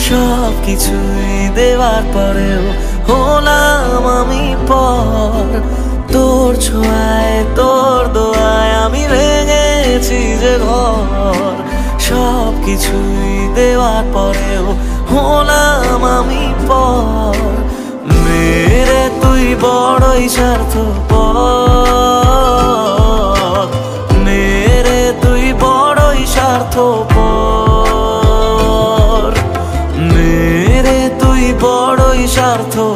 সব কিছুই দেওয়ার পরেও হলাম আমি পর। তোর ছোঁয়ায় তোর দোয়ায় আমি ভেঙেছি যে ঘর। সব কিছুই দেওয়ার পরেও হলাম আমি পর। মেরে তুই বড়ই স্বার্থপর, মেরে তুই বড়ই স্বার্থপর, মেরে তুই বড়ই স্বার্থপর,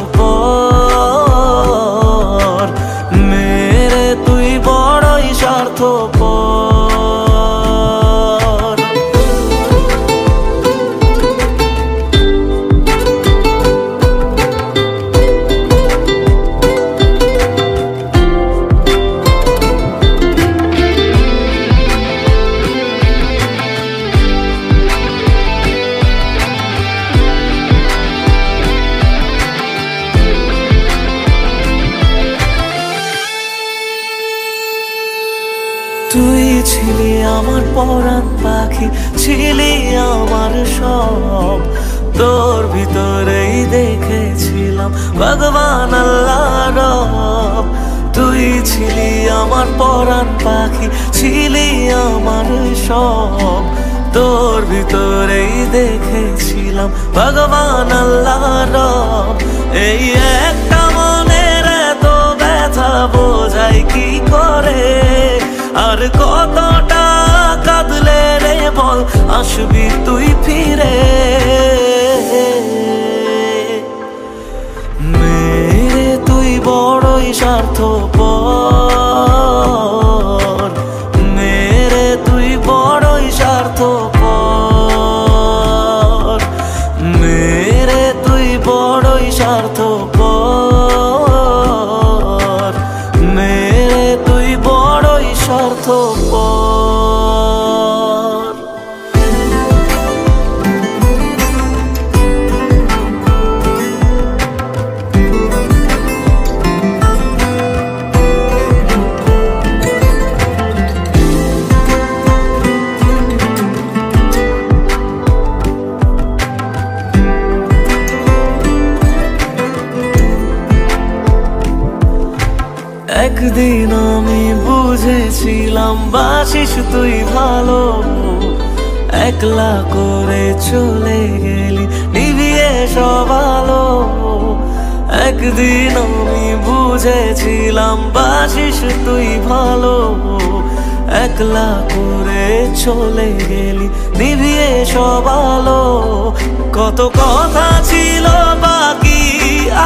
মেরে তুই বড়ই স্বার্থপর। তুই ছিলি আমার পরাণ পাখি, ছিলি আমার সব। তোর ভিতরেই দেখেছিলাম ভগবান আল্লাহ রব। তুই ছিলি আমার পরাণ পাখি, ছিলি আমার সব। তোর ভিতরেই দেখেছিলাম ভগবান আল্লাহ রব। এই একটা মনের এত ব্যথা বোঝাই কি করে, আর কতটা কাঁদলে রে বল আসবি তুই ফিরে। মেরে তুই বড়ই স্বার্থপর, মেরে তুই বড়ই স্বার্থপর, মেরে তুই বড়ই স্বার্থপর, মেরে তুই বড়ই স্বার্থপর। একদিন আমি বুঝেছিলাম বাসিস তুই ভালো, একলা করে চলে গেলি নিভিয়ে সব আলো। একদিন আমি বুঝেছিলাম বাসিস তুই ভালো, একলা করে চলে গেলি নিভিয়ে সব আলো। কত কথা ছিল বাকি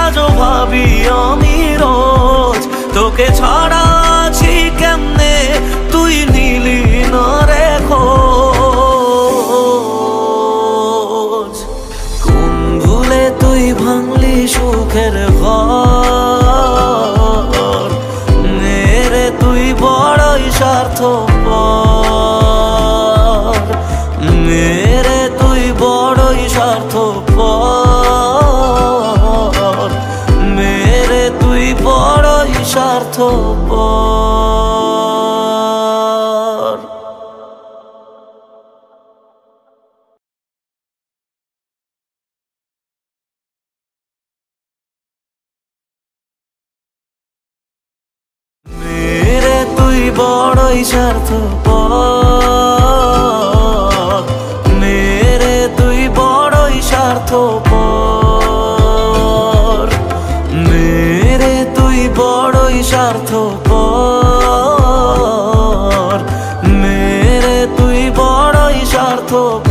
আজও ভাবি আমি রোজ, তোকে ছাড়া আছি কেমনে তুই নিলি না রে খোঁজ। কোন ভুলে তুই ভাঙলি সুখের ঘর, মেরে তুই বড়ই স্বার্থপর, মেরে তুই বড়ই স্বার্থপর, মেরে তুই বড়ই স্বার্থপর। মেরে তুই বড়ই স্বার্থপর, মেরে তুই বড়ই স্বার্থপর, মেরে তুই বড়ই স্বার্থপর, মেরে তুই বড়ই স্বার্থপর।